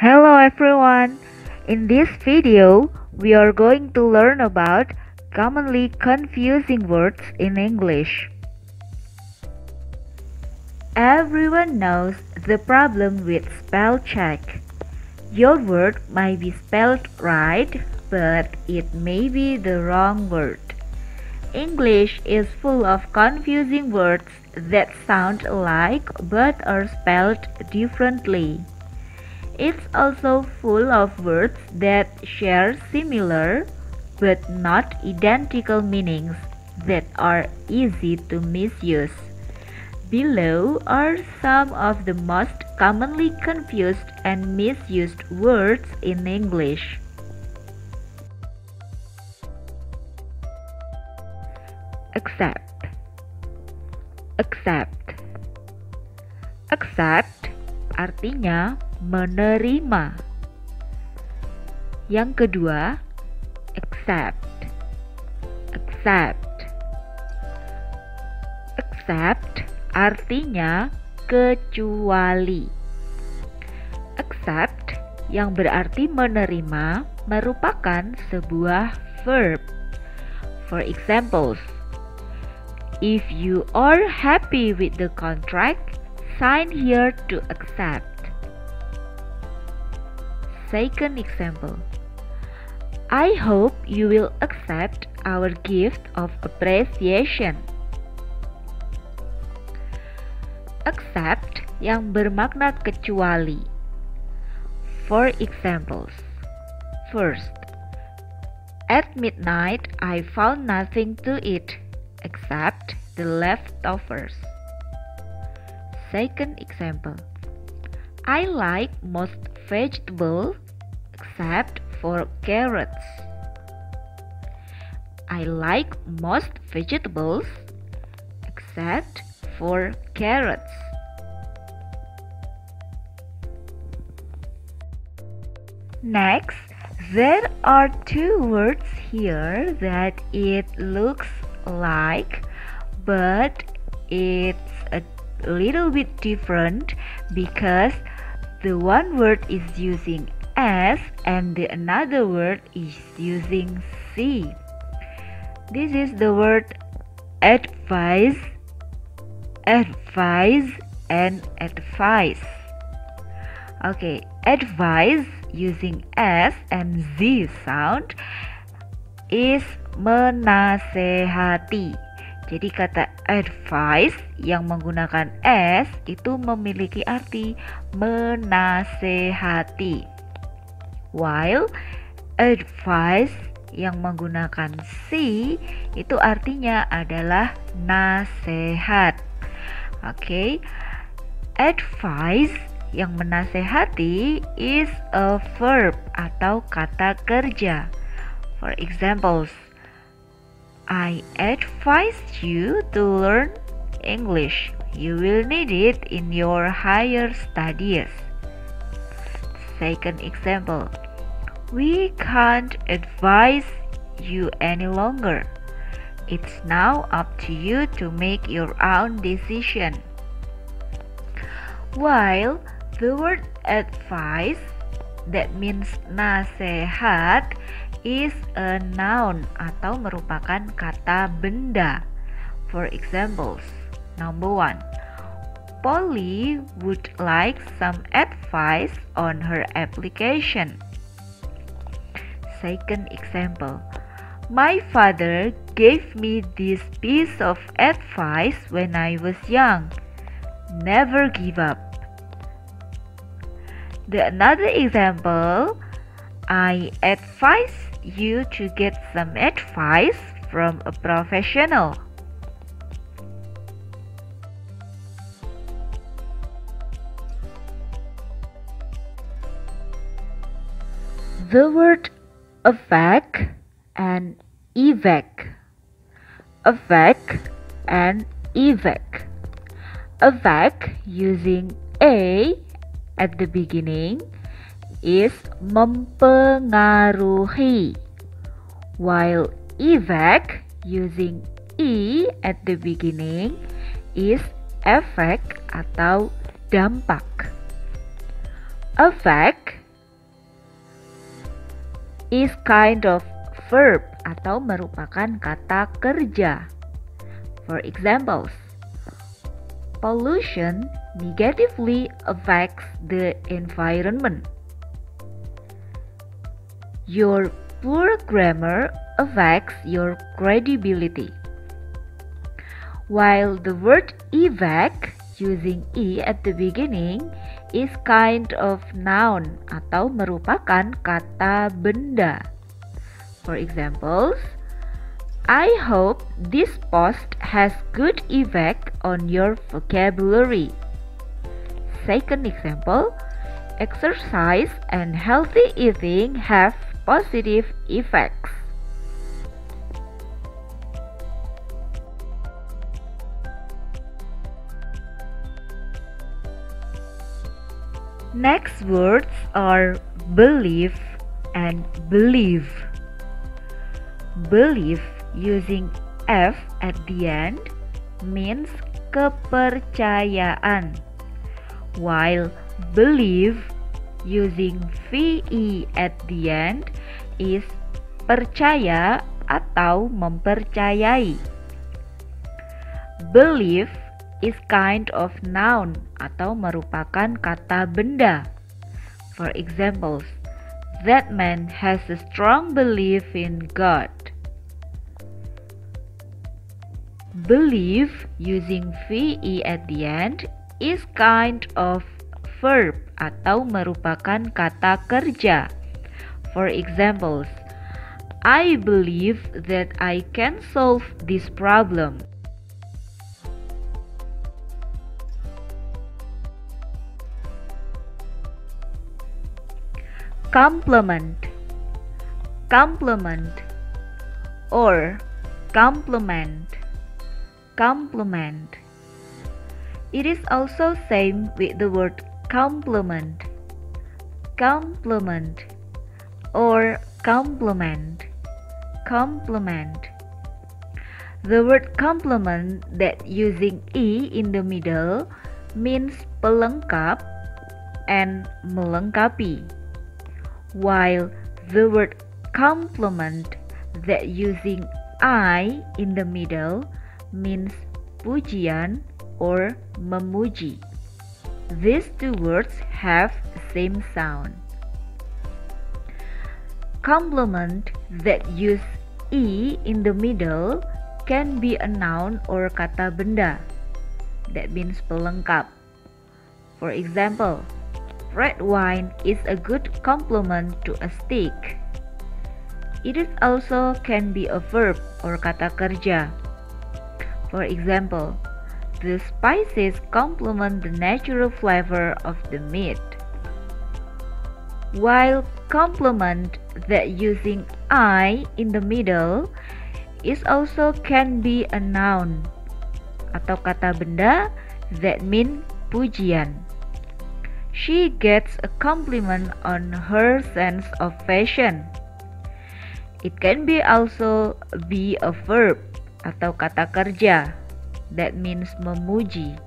Hello everyone! In this video, we are going to learn about commonly confusing words in English. Everyone knows the problem with spell check. Your word might be spelled right, but it may be the wrong word. English is full of confusing words that sound alike but are spelled differently. It's also full of words that share similar but not identical meanings that are easy to misuse. Below are some of the most commonly confused and misused words in English. Accept. Accept. Accept artinya menerima. Yang kedua, accept. Accept. Accept artinya kecuali. Accept yang berarti menerima merupakan sebuah verb. For examples, if you are happy with the contract, sign here to accept. Second example, I hope you will accept our gift of appreciation. Accept yang bermakna kecuali. For examples, first, at midnight I found nothing to eat except the leftovers. Second example, I like most vegetables except for carrots. I like most vegetables except for carrots. Next, there are two words here that it looks like, but it's a little bit different because the one word is using S and the another word is using C. This is the word advise, advise, and advice. Okay, advice using S and Z sound is menasehati. Jadi kata advice yang menggunakan S itu memiliki arti menasehati. While advice yang menggunakan C itu artinya adalah nasihat. Oke. Advice yang menasehati is a verb atau kata kerja. For examples, I advise you to learn English. You will need it in your higher studies. Second example, we can't advise you any longer. It's now up to you to make your own decision. While the word advice that means nasihat is a noun atau merupakan kata benda. For examples, number 1, Polly would like some advice on her application. Second example, my father gave me this piece of advice when I was young. Never give up. The another example, I advise you to get some advice from a professional. The word evac and evac. Evac and evac. Evac using A at the beginning is mempengaruhi, while evac using E at the beginning is efek atau dampak. Efek is kind of verb atau merupakan kata kerja. For examples, pollution negatively affects the environment. Your poor grammar affects your credibility. While the word evac using e at the beginning is kind of noun atau merupakan kata benda. For examples, I hope this post has good effect on your vocabulary. Second example, exercise and healthy eating have positive effects. Next words are believe and believe. Believe using F at the end means kepercayaan, while believe using VE at the end is percaya atau mempercayai. Believe is kind of noun atau merupakan kata benda. For examples, that man has a strong belief in God. Believe using VE at the end is kind of verb atau merupakan kata kerja. For examples, I believe that I can solve this problem. Complement, complement, or complement, complement. It is also same with the word complement, complement, or complement, complement. The word complement that using e in the middle means pelengkap and melengkapi, while the word complement that using I in the middle means pujian or memuji. These two words have the same sound. Complement that use e in the middle can be a noun or kata benda. That means pelengkap. For example, red wine is a good complement to a steak. It is also can be a verb or kata kerja. For example, the spices complement the natural flavor of the meat. While complement that using I in the middle is also can be a noun atau kata benda that mean pujian. She gets a compliment on her sense of fashion. It can be also be a verb atau kata kerja that means memuji.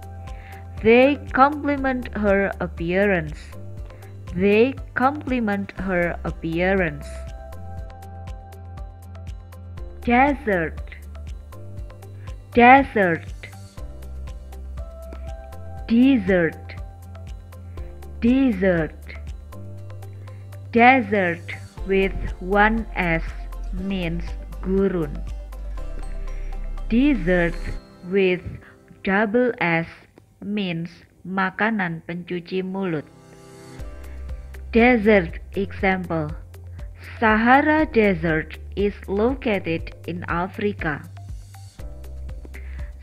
They compliment her appearance. They compliment her appearance. Desert, desert, desert, desert. Desert with one S means gurun. Dessert with double S means makanan pencuci mulut. Desert example, Sahara Desert is located in Africa.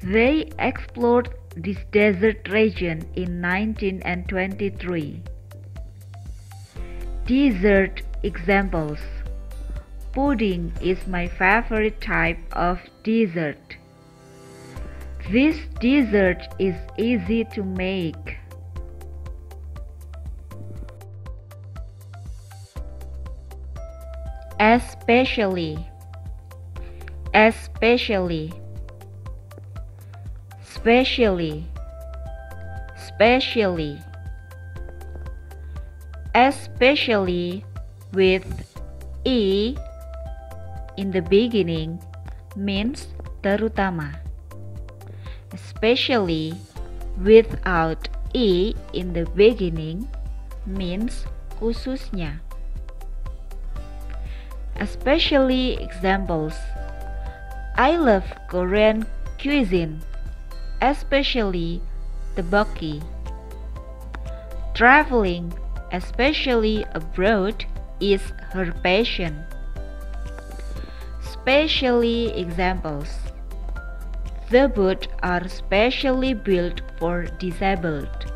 They explored this desert region in 1923. Dessert examples, pudding is my favorite type of dessert. This dessert is easy to make. Especially, especially, specially, specially, especially with E in the beginning means terutama, especially without E in the beginning means khususnya. Especially examples: I love Korean cuisine, especially tteokbokki. Traveling, especially abroad, is her passion. Specially examples: the boots are specially built for disabled.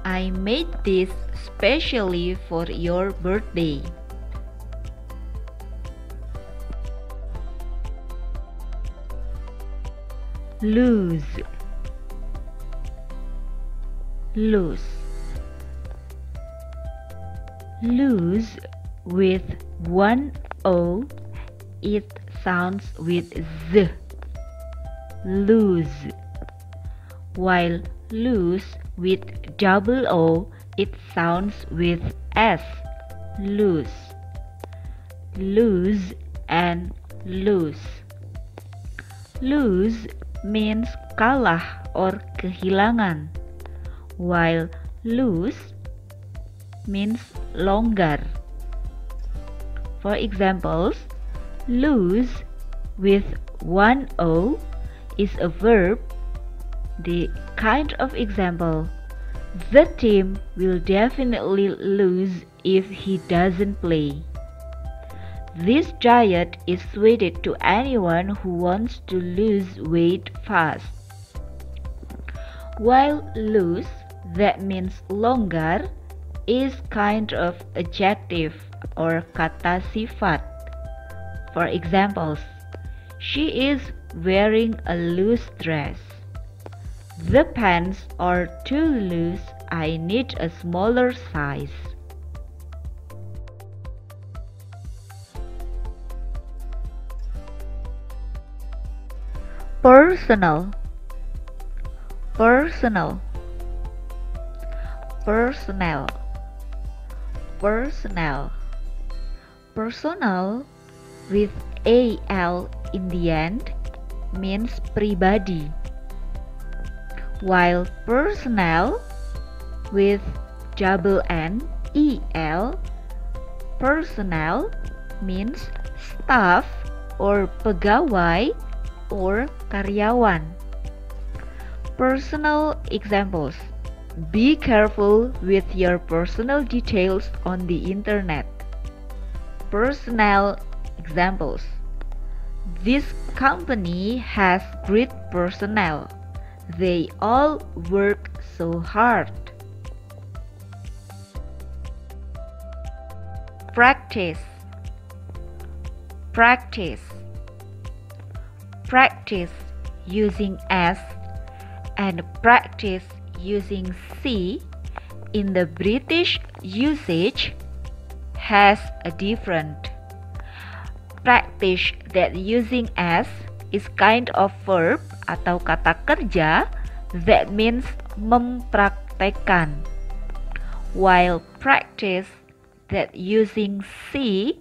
I made this specially for your birthday. Lose, lose, lose with one O, it sounds with Z, lose, while lose with double O, it sounds with S, lose, lose and lose. Lose means kalah or kehilangan, while loose means longgar. For examples, lose with one O is a verb. The kind of example: the team will definitely lose if he doesn't play. This diet is suited to anyone who wants to lose weight fast. While loose, that means longgar, is kind of adjective or kata sifat. For examples, she is wearing a loose dress. The pants are too loose, I need a smaller size. Personal, personal, personnel, personnel, personal with AL in the end means pribadi, while personnel with double N EL, personnel means staff or pegawai or karyawan. Personal examples: be careful with your personal details on the internet. Personnel examples: this company has great personnel. They all work so hard. Practice, practice, practice using S and practice using C in the British usage has a different. Practice that using S is kind of verb atau kata kerja that means mempraktekkan, while practice that using C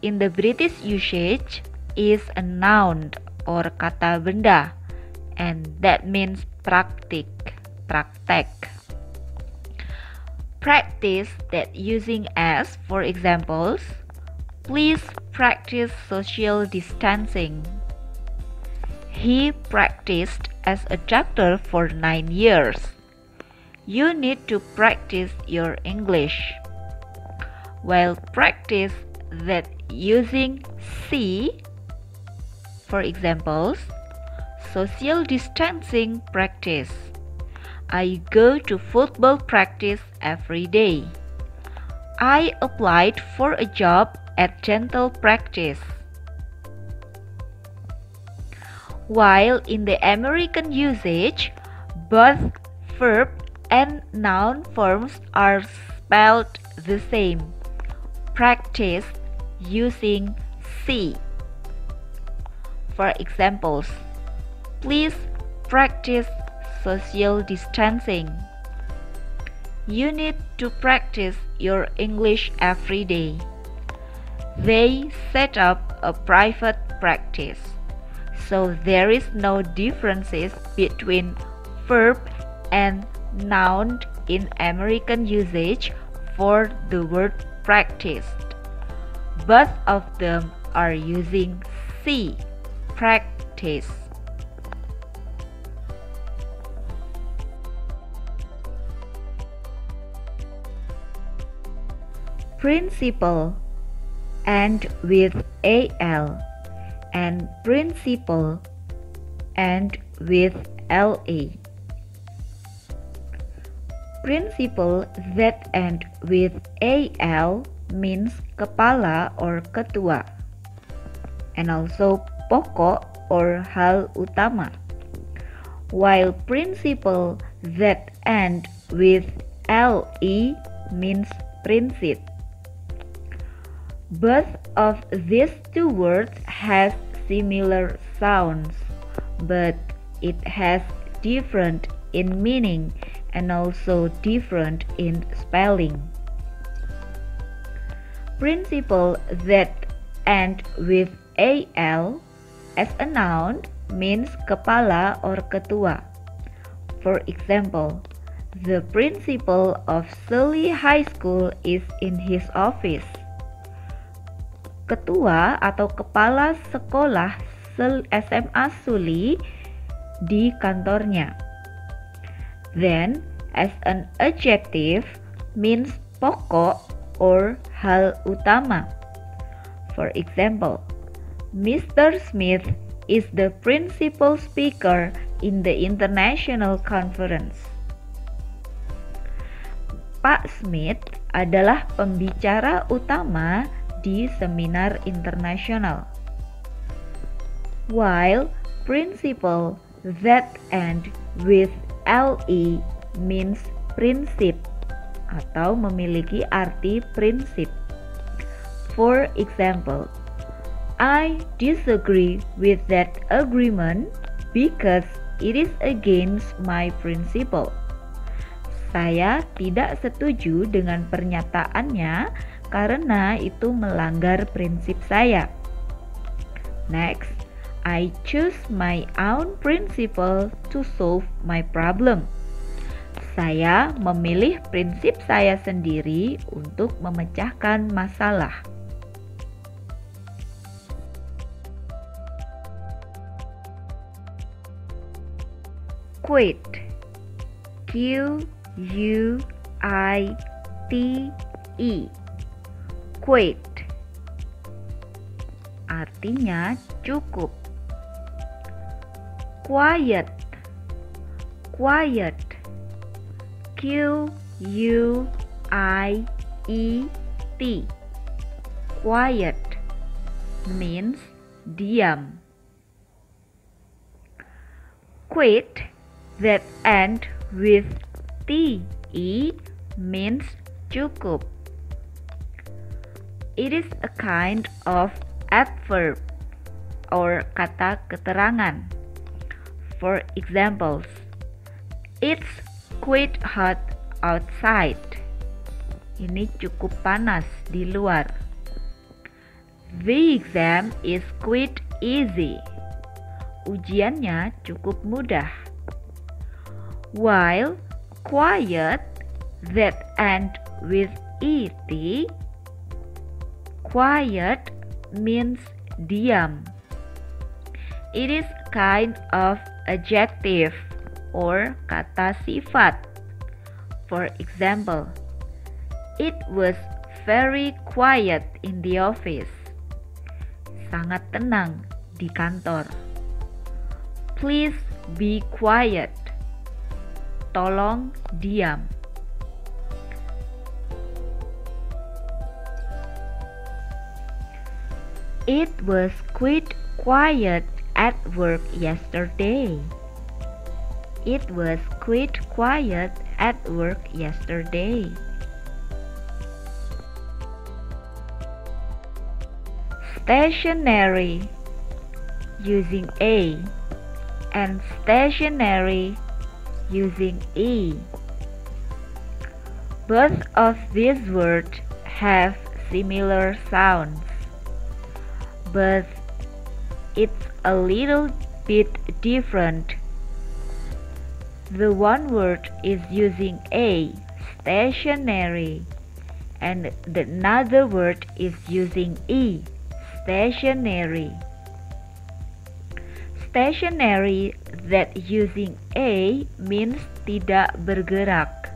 in the British usage is a noun or kata benda, and that means praktik, praktek. Practice that using S, for examples: please practice social distancing. He practiced as a doctor for 9 years. You need to practice your English. While practice that using C, for examples, social distancing practice. I go to football practice every day. I applied for a job at dental practice. While in the American usage, both verb and noun forms are spelled the same. Practice using C. For examples, please practice social distancing. You need to practice your English every day. They set up a private practice, so there is no differences between verb and noun in American usage for the word practiced. Both of them are using C, practice. Principle end with AL and principle end with LA. Principle that end with AL means kepala or ketua, and also pokok or hal utama, while principle that end with LE means prinsip. Both of these two words have similar sounds, but it has different in meaning and also different in spelling. Principle that end with AL as a noun means kepala or ketua. For example, the principal of Suli High School is in his office. Ketua atau kepala sekolah SMA Suli di kantornya. Then, as an adjective means pokok or hal utama. For example, Mr. Smith is the principal speaker in the international conference. Pak Smith adalah pembicara utama di seminar internasional. While principle that end with LE means prinsip atau memiliki arti prinsip. For example, I disagree with that agreement because it is against my principle. Saya tidak setuju dengan pernyataannya karena itu melanggar prinsip saya. Next, I choose my own principle to solve my problem. Saya memilih prinsip saya sendiri untuk memecahkan masalah. Quit, Q-U-I-T-E, quit, artinya cukup. Quiet, quiet, Q-U-I-E-T, quiet means diam. Quit that end with TE means cukup. It is a kind of adverb or kata keterangan. For examples, it's quite hot outside. Ini cukup panas di luar. The exam is quite easy. Ujiannya cukup mudah. While quiet that end with ET, quiet means diam. It is kind of adjective or kata sifat. For example, it was very quiet in the office. Sangat tenang di kantor. Please be quiet. Tolong diam. It was quite quiet at work yesterday. It was quite quiet at work yesterday. Stationary using A and stationary using E. Both of these words have similar sounds, but it's a little bit different. The one word is using a, stationary, and the another word is using e, stationary. Stationary that using a means tidak bergerak,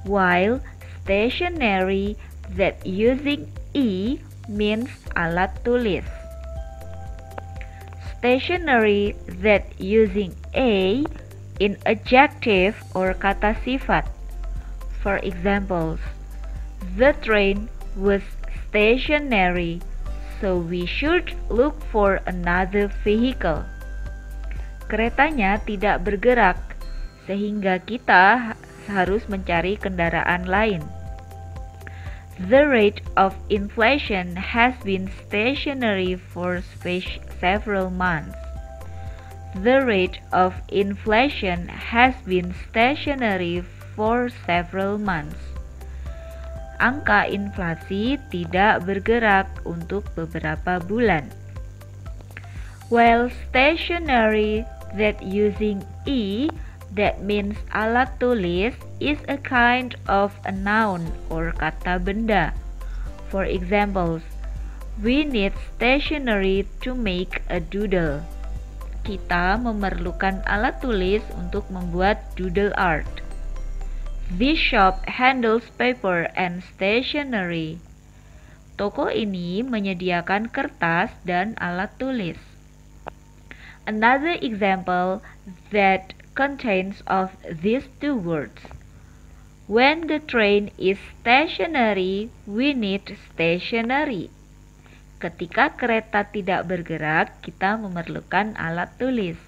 while stationary that using e means alat tulis. Stationary that using a in adjective or kata sifat. For example, the train was stationary, so we should look for another vehicle. Keretanya tidak bergerak, sehingga kita harus mencari kendaraan lain. The rate of inflation has been stationary for several months. The rate of inflation has been stationary for several months. Angka inflasi tidak bergerak untuk beberapa bulan. While stationary that using e that means alat tulis is a kind of a noun or kata benda. For example, we need stationery to make a doodle. Kita memerlukan alat tulis untuk membuat doodle art. This shop handles paper and stationery. Toko ini menyediakan kertas dan alat tulis. Another example that contains of these two words. When the train is stationary, we need stationery. Ketika kereta tidak bergerak, kita memerlukan alat tulis.